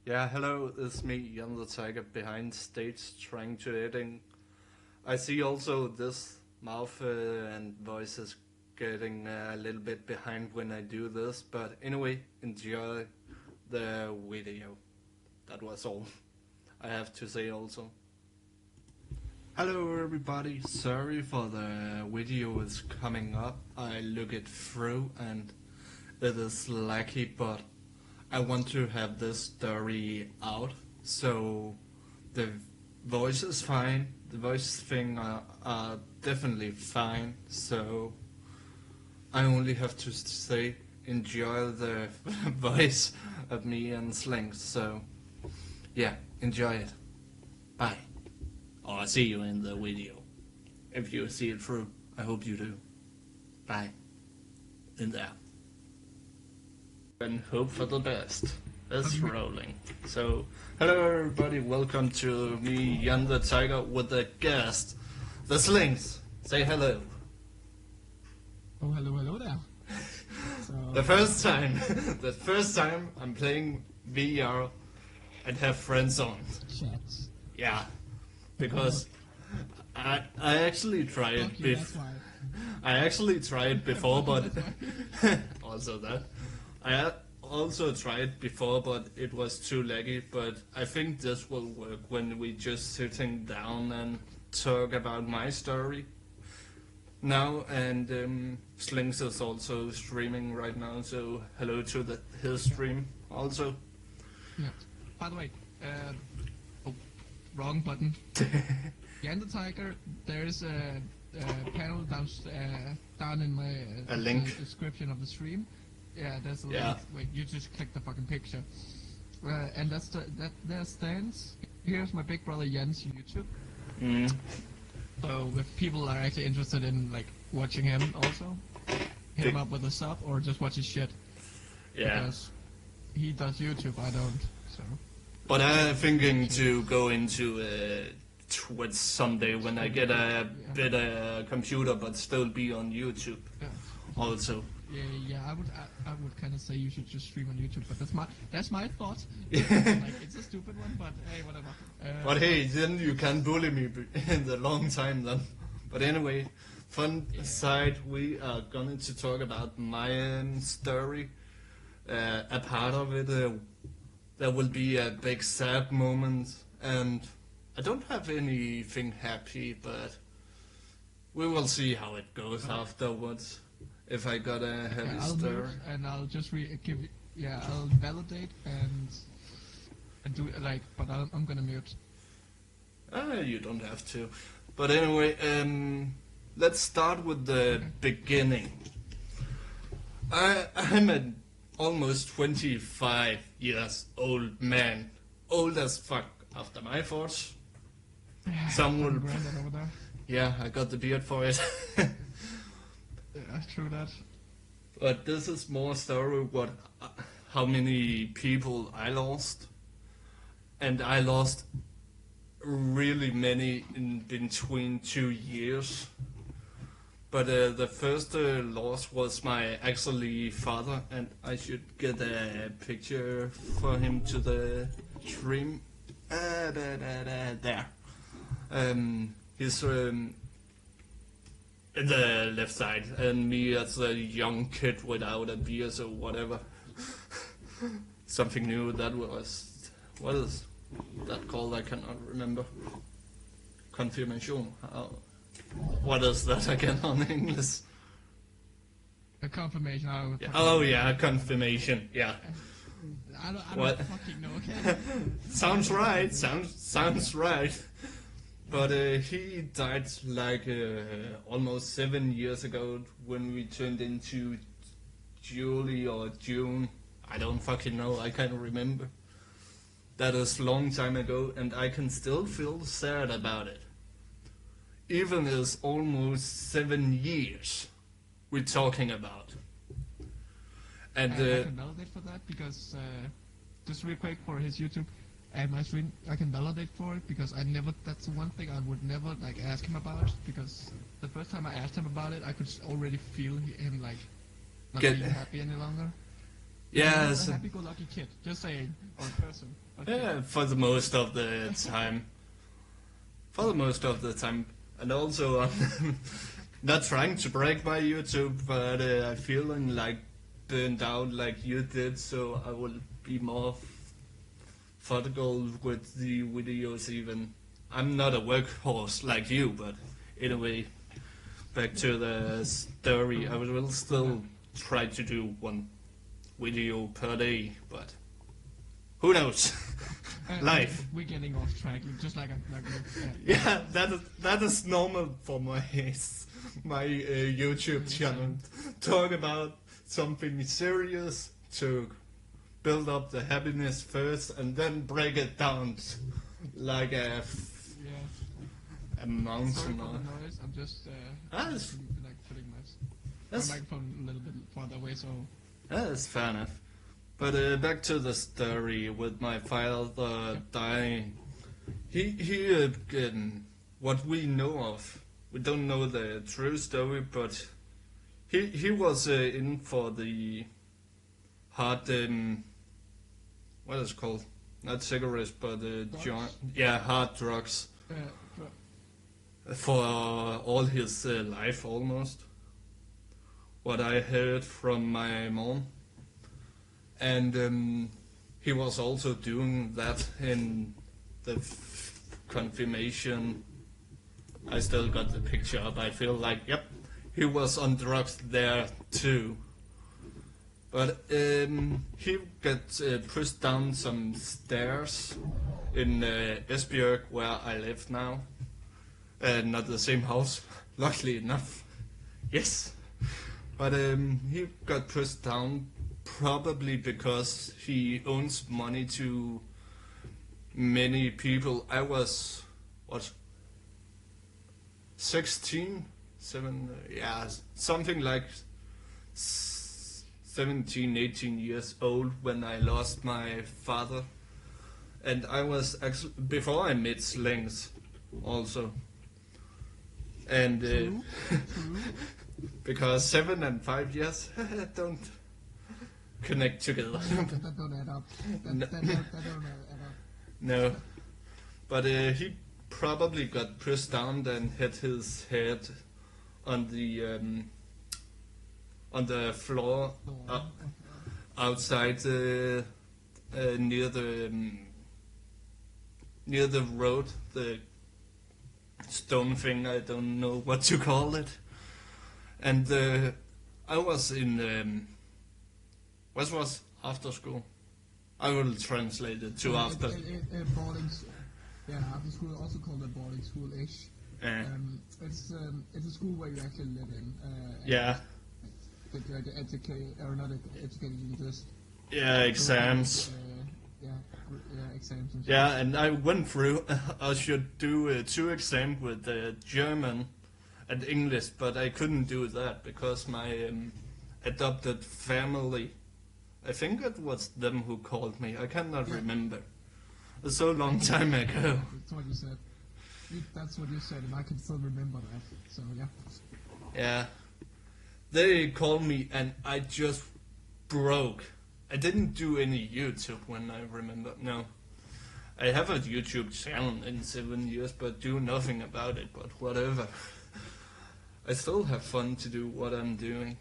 Yeah, hello, it's me, Jan the Tiger, behind stage trying to editing. I see also this mouth and voice is getting a little bit behind when I do this, but anyway, enjoy the video. That was all I have to say also. Hello everybody, sorry for the video is coming up. I look it through and it is laggy, but I want to have this story out, so the voice is fine, the voice thing are definitely fine, so I only have to say enjoy the voice of me and Slings, so yeah, enjoy it. Bye. Or I'll see you in the video. If you see it through, I hope you do. Bye. In there. And hope for the best. It's rolling. So, hello everybody, welcome to me, Jan the Tiger, with a guest, the Slings. Say hello. Oh, hello there. The first time I'm playing VR and have friends on. Chats. Yeah, because I actually tried Fuck you, that's why. I actually tried before, but also that. I also tried before, but it was too laggy. But I think this will work when we just sitting down and talk about my story now. And Slings is also streaming right now, so hello to his stream also. Yeah. By the way, wrong button. Jan the Tiger, there is a panel down in my A link. the description of the stream. Yeah, there's a Yeah. link. Wait, you just click the fucking picture. And there stands. Here's my big brother Jens YouTube. Mm. So if people are actually interested in like watching him also, hit him up with a sub or just watch his shit. Yeah. Because he does YouTube, I don't. So But I'm thinking to go into Twitch someday when I get a better computer, but still be on YouTube yeah. also. Yeah, I would kind of say you should just stream on YouTube, but that's my thought. Like it's a stupid one, but hey, whatever. But hey, then you can bully me in the long time then. But anyway, fun aside, we are going to talk about my story. A part of it, there will be a big sad moment, and I don't have anything happy, but we will see how it goes afterwards. If I got a heavy I'll story. mute and I'll just I'll validate and do it like, but I'm gonna mute. You don't have to. But anyway, let's start with the beginning. I'm an almost 25 years old man. Old as fuck after my thoughts. Some will... Granddad over there. Yeah, I got the beard for it. Yeah, true that. But this is more story how many people I lost. And I lost really many in between 2 years. But the first loss was my actually father, and I should get a picture for him to the stream. There. He's in the left side, and me as a young kid without a beard or whatever. Something new. That was, what is that called? I cannot remember. Confirmation. What is that again on English? A confirmation. Oh yeah, confirmation. Yeah. I don't What? fucking know. Okay. Sounds right. Sounds right. But he died like almost 7 years ago when we turned into July or June. I don't fucking know. I can't remember. That is a long time ago, and I can still feel sad about it. Even it's almost 7 years we're talking about. And I can validate for that because just real quick for his YouTube and my stream, I can validate for it because that's the one thing I would never like ask him about, because the first time I asked him about it, I could already feel him like not being happy any longer. Yes. A happy-go-lucky kid. Just saying, or person. But Yeah, for the most of the time. For the most of the time. And also, I'm not trying to break my YouTube, but I'm feeling like burned out like you did, so I will be more methodical with the videos even. I'm not a workhorse like you, but anyway, back to the story. I will still try to do one video per day, but who knows? Life. We're getting off track, just like Yeah, that is normal for my YouTube channel. Talk about something serious to build up the happiness first, and then break it down like a mountain. Sorry for the noise. I'm just like putting my microphone a little bit farther away, so. That's fair enough. But back to the story with my father dying. He what we know of, we don't know the true story, but he was in for the hard, what is it called? Not cigarettes, but hard drugs. For all his life almost. What I heard from my mom. And he was also doing that in the confirmation. I still got the picture up. I feel like, yep, he was on drugs there too. But he got pushed down some stairs in Esbjerg, where I live now. Not the same house, luckily enough. Yes. But he got pushed down probably because he owns money to many people. I was, 16? Something like 17, 18 years old when I lost my father. And I was actually, before I met Slings also. And because 7 and 5 years don't connect together. That don't add up. That don't add up. No. But he probably got pushed down and hit his head on the floor outside near the road, the stone thing, I don't know what to call it. And I was in what was after school? I will translate it to after. Boarding school. Yeah, after school, also called a boarding school-ish. It's a school where you actually live in. Yeah. That you're educated, or not educated, you just. Yeah, exams. Exams. And yeah, and I went through. I should do 2 exams with German and English, but I couldn't do that because my adopted family. I think it was them who called me. I cannot remember. It's so long time ago. That's what you said. That's what you said, and I can still remember that. So yeah. Yeah. They called me, and I just broke. I didn't do any YouTube when I remember. No. I have a YouTube channel in 7 years, but do nothing about it. But whatever. I still have fun to do what I'm doing.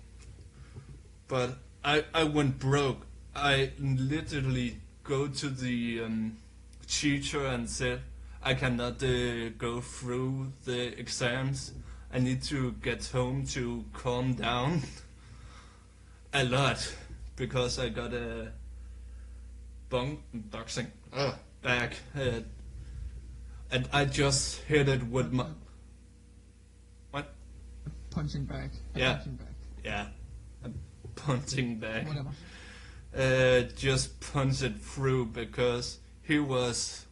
But I went broke. I literally go to the teacher and said, I cannot go through the exams. I need to get home to calm down a lot because I got a boxing bag and I just hit it with my punching bag. Punching bag. Yeah. Punching bag. Whatever. Just punch it through because he was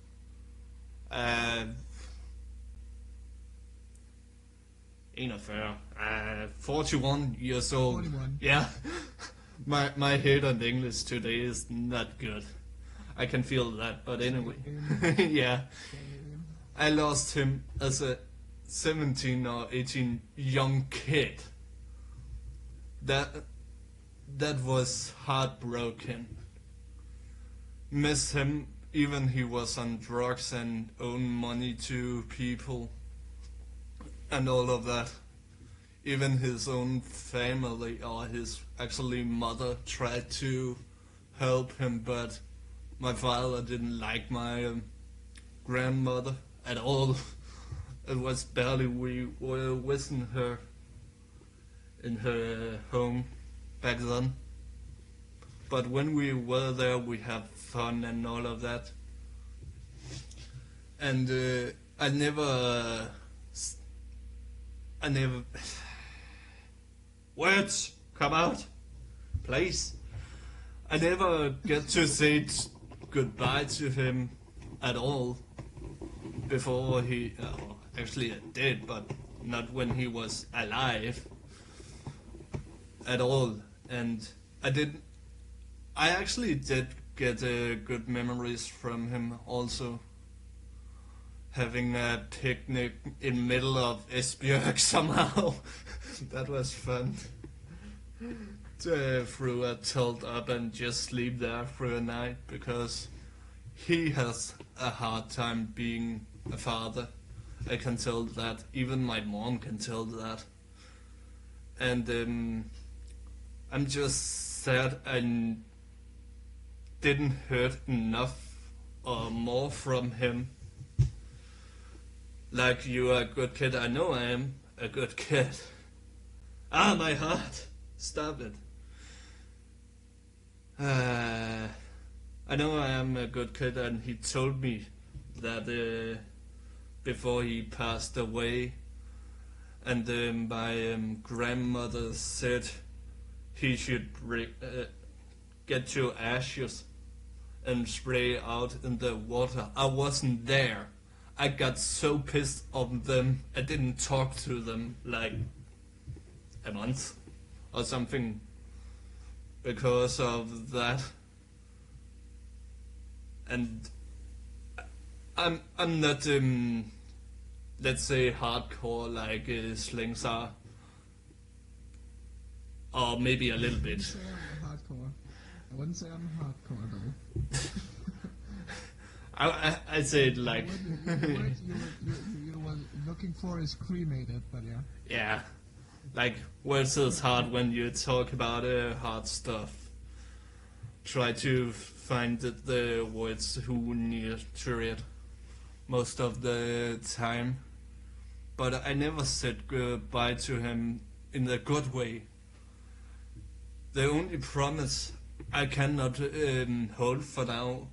41 years old. 41. Yeah. My head on English today is not good. I can feel that, but anyway. Yeah. I lost him as a 17 or 18 young kid. that was heartbroken. Miss him, even he was on drugs and owed money to people and all of that. Even his own family, or his actually mother, tried to help him, but my father didn't like my grandmother at all. It was barely we were visiting her in her home back then. But when we were there, we had fun and all of that. And I never, words come out, please. I never get to say goodbye to him at all before he, actually I did, but not when he was alive at all. And I actually did get good memories from him also. Having a picnic in middle of Esbjerg somehow. That was fun. Through a tilt up and just sleep there through a night, because he has a hard time being a father. I can tell that. Even my mom can tell that. And I'm just sad I didn't heard enough or more from him. Like, you are a good kid. I know I am a good kid. Ah, my heart. Stop it. I know I am a good kid, and he told me that before he passed away. And my grandmother said he should get to ashes and spray out in the water. I wasn't there. I got so pissed on them, I didn't talk to them like a month or something because of that. And I'm not let's say hardcore like Slings are, or maybe a little bit. I wouldn't say I'm hardcore though. I say it like you were looking for is cremated, but yeah. Yeah, like words is hard when you talk about hard stuff. Try to find the words who need to it most of the time. But I never said goodbye to him in a good way. The only promise I cannot hold for now,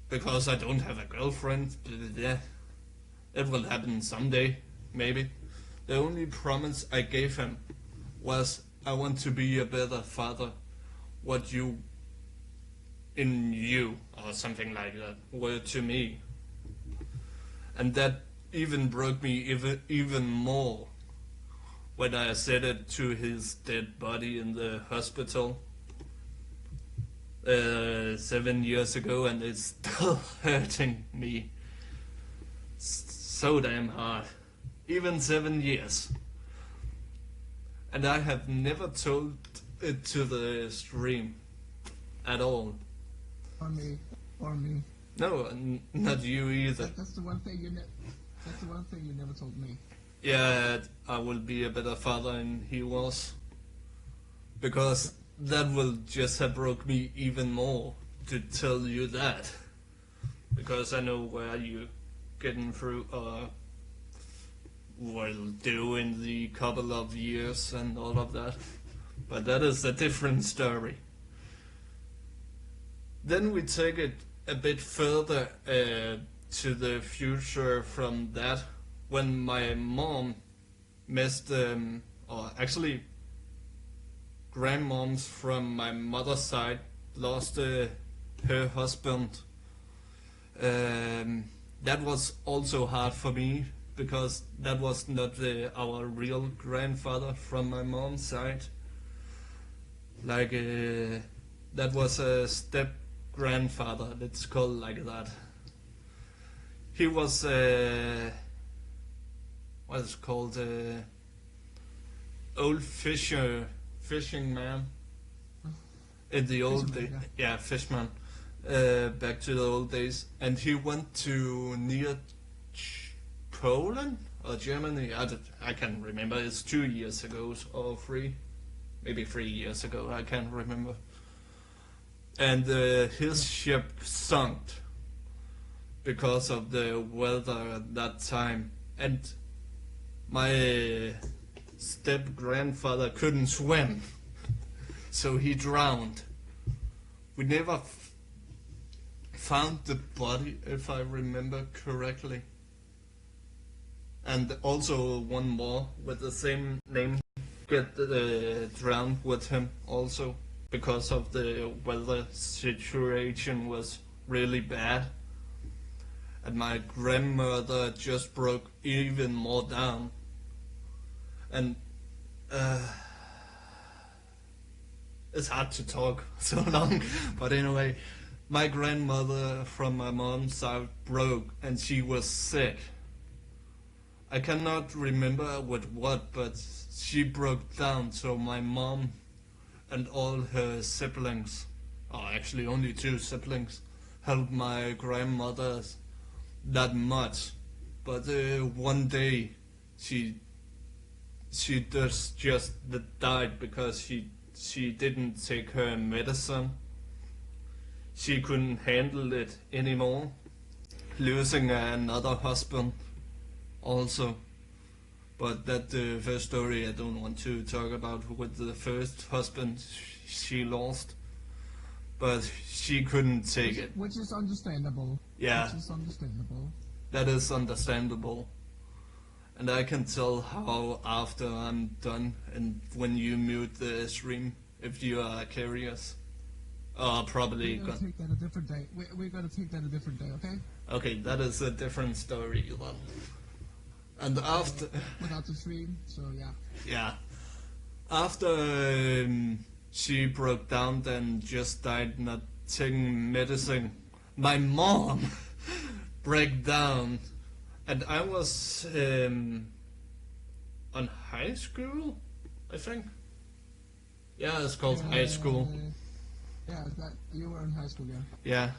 because I don't have a girlfriend. Yeah, it will happen someday, maybe. The only promise I gave him was I want to be a better father. What you, in you, or something like that, were to me. And that even broke me even more when I said it to his dead body in the hospital 7 years ago, and it's still hurting me so damn hard. Even 7 years. And I have never told it to the stream at all. Or me. No, not you either. That's the one thing that's the one thing you never told me. Yeah, I will be a better father than he was. Because that will just have broke me even more to tell you that. Because I know where you getting through will do in the couple of years and all of that. But that is a different story. Then we take it a bit further to the future from that. When my mom missed, or actually grandmoms from my mother's side lost her husband. That was also hard for me, because that was not our real grandfather from my mom's side. Like, that was a step grandfather, let's call it like that. He was what is it called, old fishing man, in the old Fisherman, days. Yeah, Fishman. Back to the old days, and he went to near Poland or Germany. I can't remember. It's 2 years ago or maybe 3 years ago. I can't remember. And his ship sunk because of the weather at that time, and my step grandfather couldn't swim, so he drowned. We never found the body, if I remember correctly. And also one more with the same name get drowned with him also, because of the weather situation was really bad. And my grandmother just broke even more down. And it's hard to talk so long, but anyway, my grandmother from my mom's side broke and she was sick. I cannot remember with what, but she broke down, so my mom and all her siblings, or actually only 2 siblings, helped my grandmother that much. But one day she just died because she didn't take her medicine. She couldn't handle it anymore, losing another husband also. But that the first story I don't want to talk about with the first husband she lost. But she couldn't take it. Which is understandable. Yeah. Which is understandable. That is understandable. And I can tell how after I'm done and when you mute the stream, if you are curious. Probably We're gonna take that a different day. We're gonna take that a different day, okay? Okay, that is a different story then. And after... Without the stream, so yeah. Yeah. After she broke down and just died not taking medicine, my mom broke down. And I was on high school, I think. Yeah, it's called high school. Yeah, you were in high school, yeah. Yeah.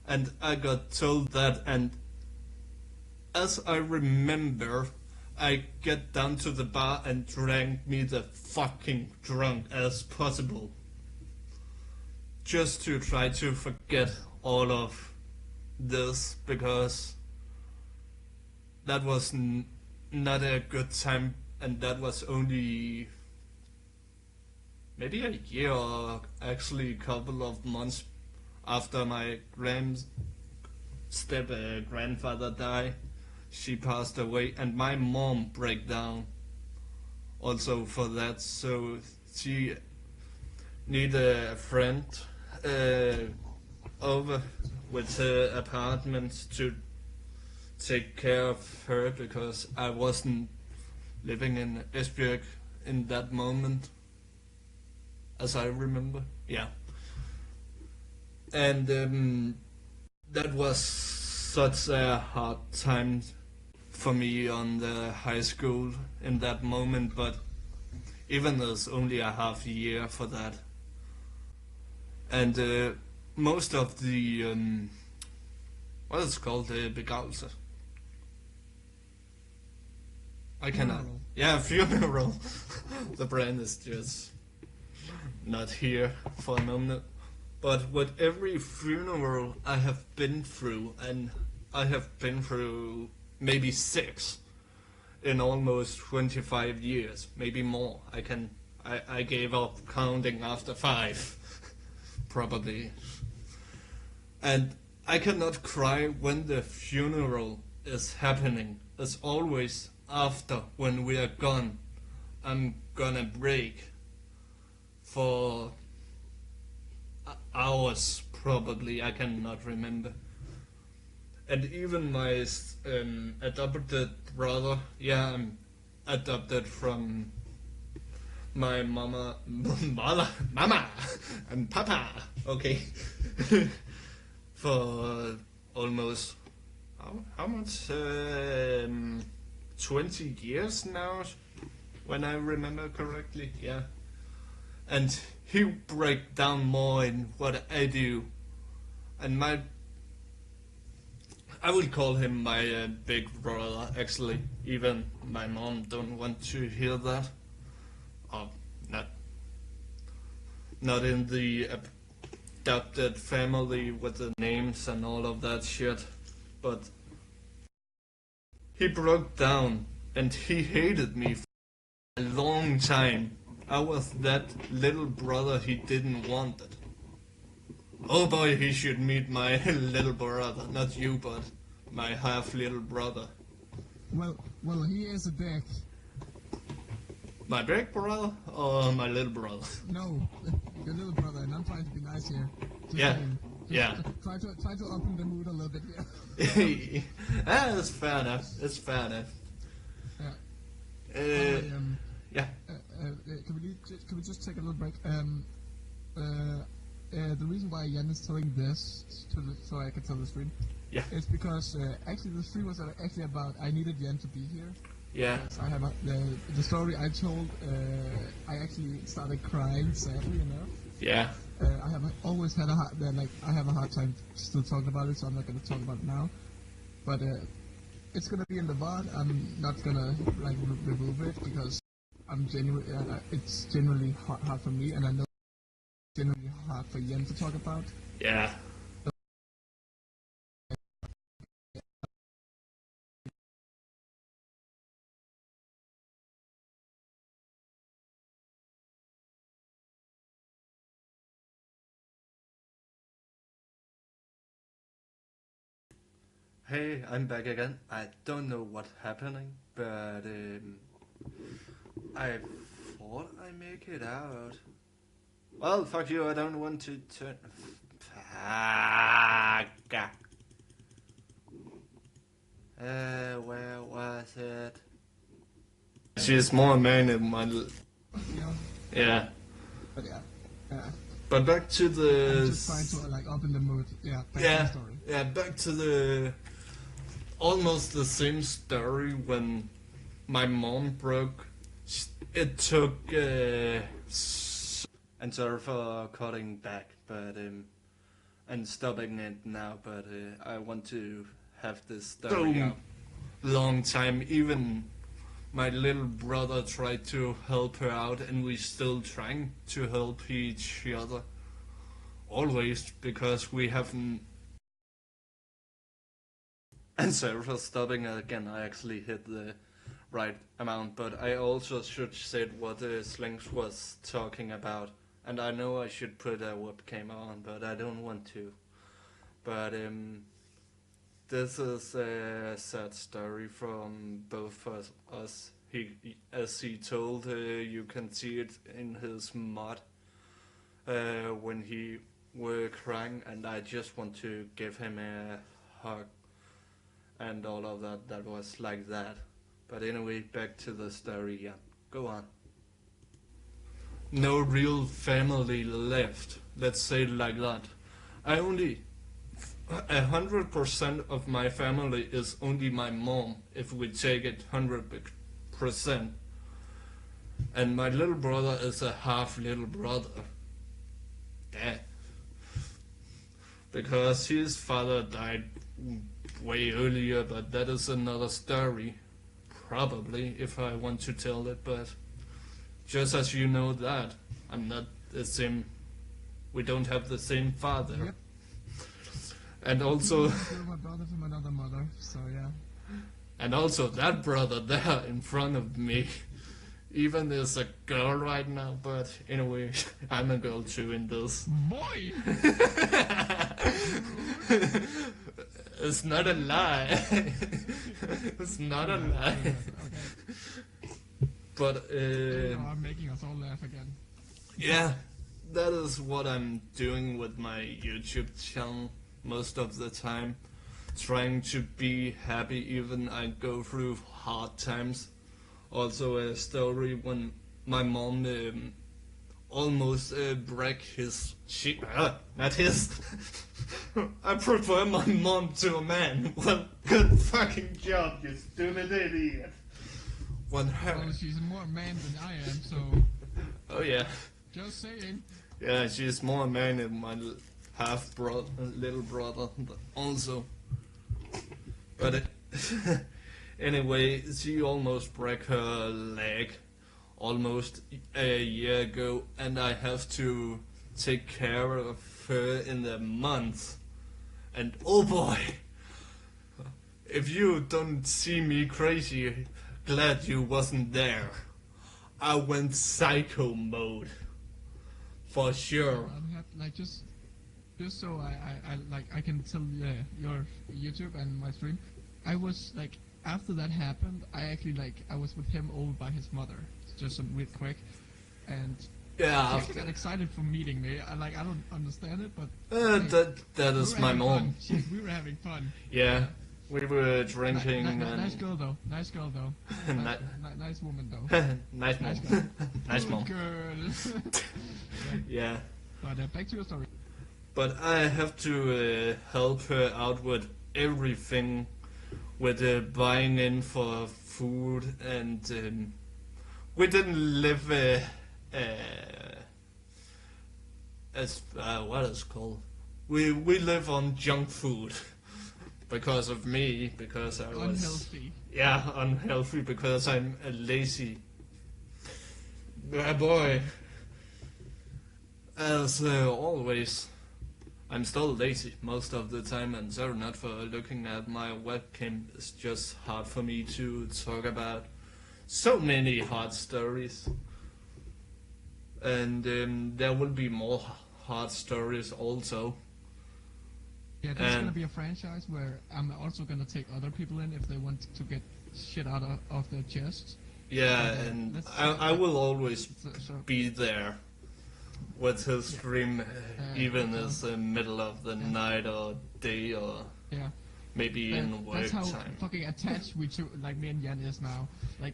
And I got told that, and as I remember, I get down to the bar and drank me the fucking drunk as possible. Just to try to forget all of this, because that was not a good time, and that was only maybe a year or actually a couple of months after my grandfather died. She passed away, and my mom broke down also for that, so she needed a friend over with her apartment to take care of her, because I wasn't living in Esbjerg in that moment, as I remember. Yeah. And that was such a hard time for me on the high school in that moment, but even there's only a half year for that. And most of the what is it called, begravelse? I cannot. Funeral. Yeah, funeral. The brain is just not here for a moment. But with every funeral I have been through, and I have been through maybe 6 in almost 25 years, maybe more. I gave up counting after 5, probably. And I cannot cry when the funeral is happening. It's always after, when we are gone. I'm gonna break for hours, probably. I cannot remember. And even my adopted brother, yeah, I'm adopted from my mama and papa, okay, for almost how much 20 years now, when I remember correctly, yeah. and he break down more in what I do, and I would call him my big brother. Actually, even my mom don't want to hear that. Oh, not in the adopted family with the names and all of that shit, but he broke down and he hated me for a long time. I was that little brother he didn't want it. Oh boy, he should meet my little brother. Not you, but my half little brother. Well, he is a dick. My big brother or my little brother? No, your little brother, and I'm trying to be nice here. Yeah, yeah. Try to open the mood a little bit here. It's fair enough. It's fair enough. Yeah. Yeah. Can we just take a little break? The reason why Jan is telling this so I can tell the stream, Yeah. is because actually the stream was actually about I needed Jan to be here. Yeah. So I have the story I told. I actually started crying, sadly enough. Yeah. I have always had I have a hard time still talking about it, so I'm not going to talk about it now. But it's going to be in the VOD. I'm not going to remove it because it's genuinely hard for me, and I know it's genuinely hard for Jan to talk about. Yeah. Hey, I'm back again. I don't know what's happening, but I thought I make it out. Well, fuck you, I don't want to turn... Fuck. Where was it? She's more a man in my... Yeah. But yeah. But back to the... I'm just trying to open the mood. Yeah, back to the story. Yeah, back to the... Almost the same story when my mom broke. It took... and sorry for cutting back, but... and stopping it now, but I want to have this story out. Long time, even my little brother tried to help her out, and we still trying to help each other. Always, because we haven't... And sorry for stopping again, I actually hit the right amount, but I also should say what Slings was talking about. And I know I should put a webcam on, but I don't want to. But this is a sad story from both of us. As he told, you can see it in his mod when he were crying, and I just want to give him a hug and all of that. That was like that. But anyway, back to the story. Yeah, go on. No real family left. Let's say it like that. 100% of my family is only my mom, if we take it 100%. And my little brother is a half little brother. Yeah. Because his father died way earlier, but that is another story. Probably, if I want to tell it, but just as you know that, I'm not the same, we don't have the same father. Yep. And also... You're my brother from another mother, so yeah. And also that brother there in front of me, even is a girl right now, but anyway, I'm a girl too in this. Boy! It's not a lie. It's not a lie. Okay. But I'm making us all laugh again. yeah, that is what I'm doing with my YouTube channel most of the time. Trying to be happy even I go through hard times. Also a story when my mom almost break his shit. Not his. I prefer my mom to a man. Well, good fucking job, you stupid idiot. When her... Well, she's more man than I am, so... Oh yeah. Just saying. Yeah, she's more man than my half brother, little brother, also. But anyway, she almost broke her leg almost a year ago, and I have to take care of her in a month. And oh boy, if you don't see me crazy, glad you wasn't there. I went psycho mode. For sure. I'm happy, like just so I can tell your YouTube and my stream. I was like after that happened, I was with him over by his mother, just a bit quick, and Yeah, she got excited for meeting me. I don't understand it, but that is my mom. We were having fun. Yeah, we were drinking and Nice girl though. Nice woman though. nice mom. Nice girl. Nice Good mom. girl. Yeah, But back to your story. but I have to help her out with everything, with buying in for food, and we didn't live as what is it called. We live on junk food because of me, because I was Unhealthy. yeah, unhealthy because I'm lazy. Boy, as always, I'm still lazy most of the time, and sorry not for looking at my webcam. It's just hard for me to talk about so many hard stories. And there will be more hard stories also. Yeah, there's gonna be a franchise where I'm also gonna take other people in if they want to get shit out of their chest. Yeah, Okay, and let's- I will always So be there with his stream, even so- as the middle of the night or day or yeah, maybe in work that's how time. fucking attached we two, like me and Jan is now. Like,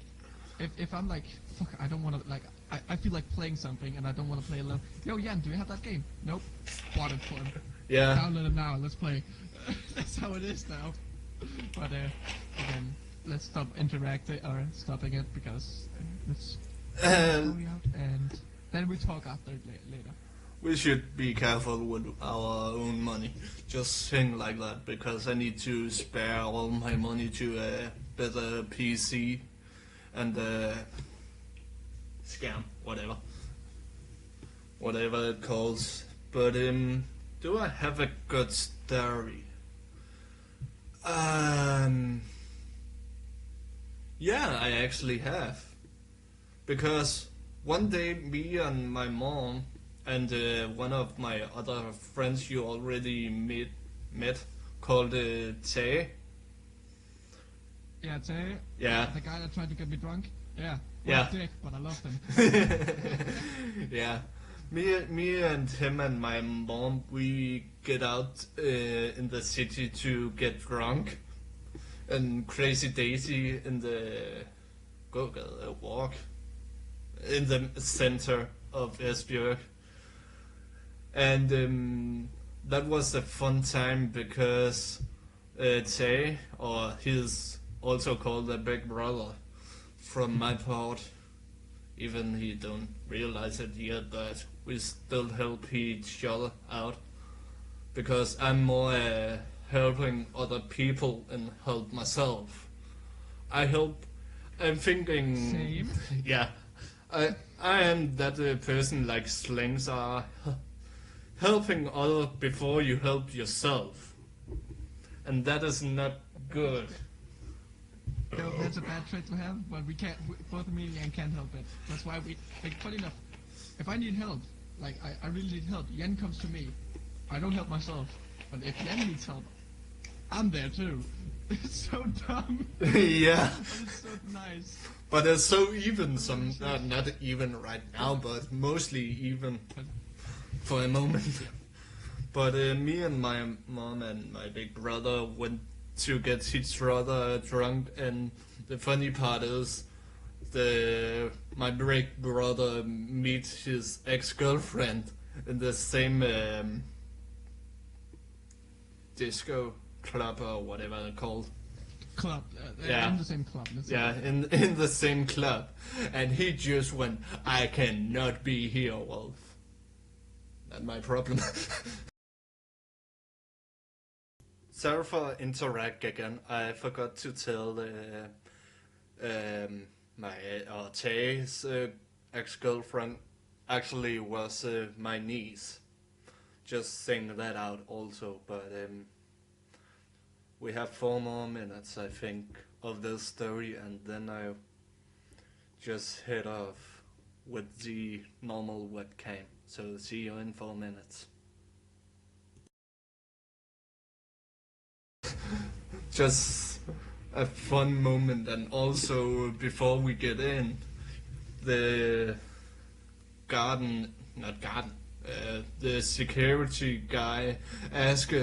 if I'm like, fuck, I don't want to, like, I feel like playing something and I don't want to play alone. Yo, Jan, do you have that game? Nope. Bought it for him. Yeah, Download it now. Let's play. That's how it is now. But again, let's stop interacting or stopping it because let's and story out and then we talk after it later. we should be careful with our own money. Just think like that, because I need to spare all my money to a better PC and scam, whatever it calls. But do I have a good story? Yeah, I actually have, because one day me and my mom and one of my other friends you already met called Tay. Yeah, Tay. Yeah. The guy that tried to get me drunk. Yeah. Yeah. What a dick, but I loved him. Yeah, me and him and my mom, we get out in the city to get drunk, and Crazy Daisy in the walk in the center of Esbjerg, and that was a fun time because Tay, or he's also called the Big Brother from my part, even he don't realize it yet, but we still help each other out, because I'm more helping other people and help myself. I'm thinking, Same. yeah, I am that person like slings are, helping others before you help yourself, and that is not good. No, that's a bad trait to have, but we can't. Both me and Jan can't help it. That's why we. Like, funny enough, if I need help, like I really need help, Jan comes to me. I don't help myself, but if Jan needs help, I'm there too. It's so dumb, Yeah, but it's so nice. but it's so even. Not even right now, but mostly even for a moment. But me and my mom and my big brother went to get each other drunk, and the funny part is my big brother meet his ex-girlfriend in the same disco club or whatever it's called. club. Yeah. In the same club. Let's Yeah, say. in the same club, and he just went, "I cannot be here." Well, not my problem. Sorry for interact again. I forgot to tell my Tay's ex-girlfriend actually was my niece. Just saying that out also, but we have 4 more minutes, I think, of this story, and then I just head off with the normal webcam. So see you in 4 minutes. Just a fun moment, and also before we get in, the the security guy asked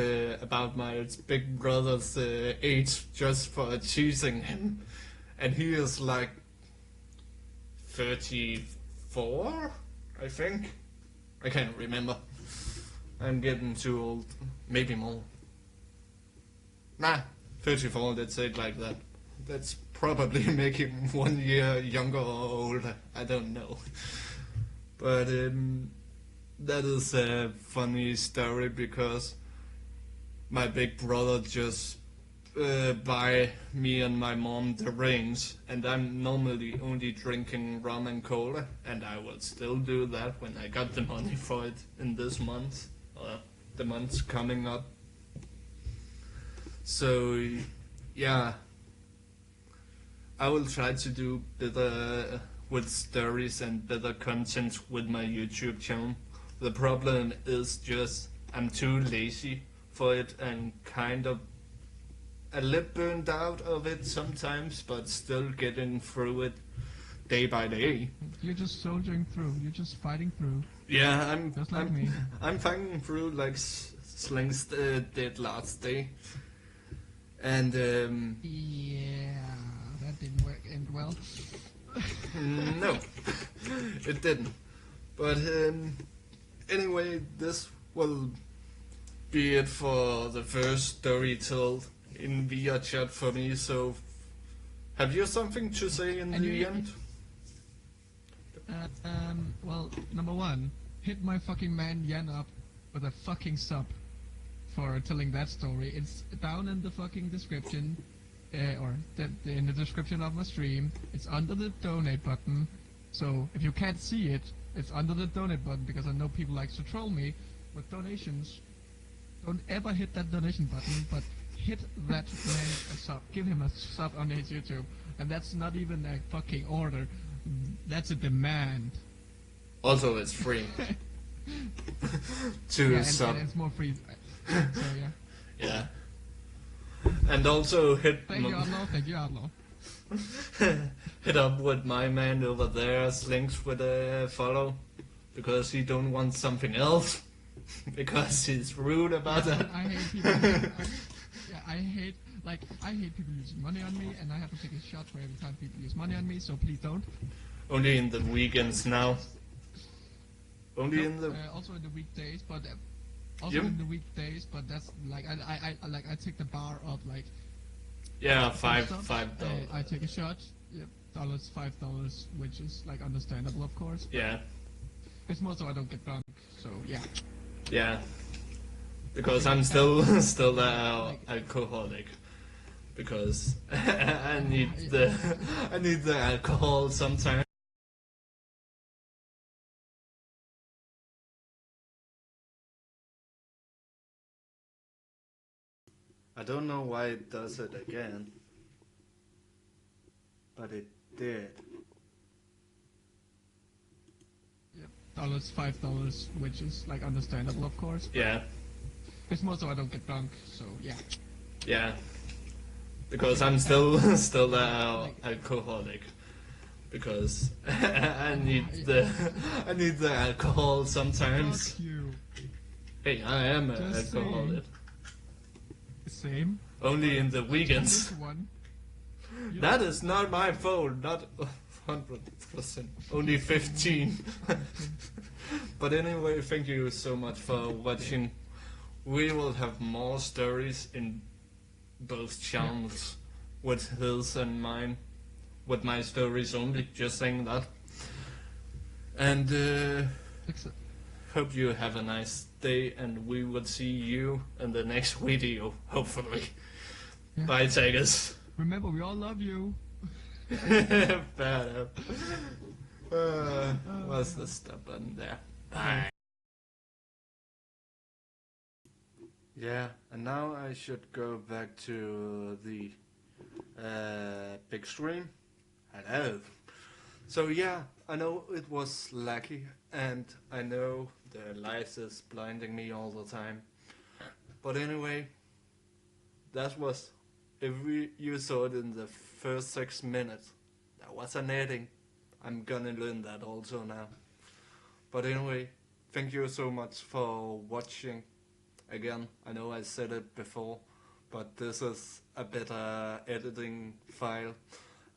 about my big brother's age just for teasing him, and he is like 34, I think. I can't remember. I'm getting too old. Maybe more. Nah, 34, let's say it like that. That's probably making 1 year younger or older. I don't know. But that is a funny story because my big brother just buy me and my mom the rings, and I'm normally only drinking rum and cola, and I will still do that when I got the money for it in this month, or the months coming up. So yeah, I will try to do better with stories and better content with my YouTube channel. The problem is just I'm too lazy for it and kind of a little burned out of it sometimes, but still getting through it day by day. You're just soldiering through. You're just fighting through. Yeah, Just like me. I'm fighting through like Slings did last day. And Yeah, that didn't end well. no, it didn't. But anyway, this will be it for the first story told in VR chat for me. So, have you something to say in the end? Well, number one, hit my fucking man Yen up with a fucking sub for telling that story. It's down in the fucking description, or in the description of my stream. It's under the donate button. So if you can't see it, it's under the donate button, because I know people like to troll me with donations. Don't ever hit that donation button, but hit that man a sub. Give him a sub on his YouTube. And that's not even a fucking order. That's a demand. Also, it's free. And sub. it's more free. So yeah. Yeah. And also hit Thank you, Outlaw. Thank you, Outlaw. hit up with my man over there, Slinks, with a follow, because he don't want something else, because he's rude about that. I hate people. I hate people using money on me, and I have to take a shot for every time people use money on me. So please don't. Only in the weekends now. Only in the Also in the weekdays, but also Yep. in the weekdays. But that's like I take the bar up like. yeah $5. $5. I take a shot. Yep, $5, which is like understandable, of course. Yeah, It's more so I don't get drunk. So yeah. yeah. Because I'm still alcoholic. Because I need the alcohol sometimes. I don't know why it does it again, but it did. Yep, $5, which is like understandable, of course. Yeah, It's more so I don't get drunk. So yeah. yeah. Because I'm still alcoholic. Because I need the alcohol sometimes. Fuck you. Hey, I am an Just alcoholic. Same. Only in the This weekends. one. That is not my fault, not 100%, only 15. But anyway, thank you so much for watching. We will have more stories in both channels. with his and mine, with my stories only, just saying that. And Excellent. hope you have a nice day, and we will see you in the next video, hopefully. Yeah. Bye, Tigers. Remember, we all love you. Bad up. What's the stop button there? Bye. Yeah, and now I should go back to the big screen. Hello. So yeah, I know it was lucky, and I know the lights is blinding me all the time. But anyway, that was, if you saw it in the first 6 minutes, that was an editing. I'm gonna learn that also now. But anyway, thank you so much for watching. Again, I know I said it before, but this is a better editing file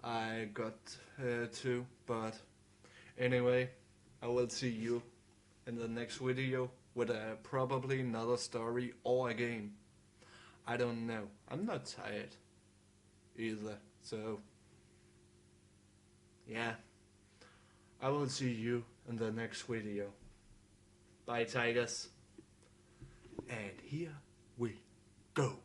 I got to. But anyway, I will see you in the next video with probably another story or a game. I don't know. I'm not tired either. So yeah, I will see you in the next video. Bye, Tigers. And here we go.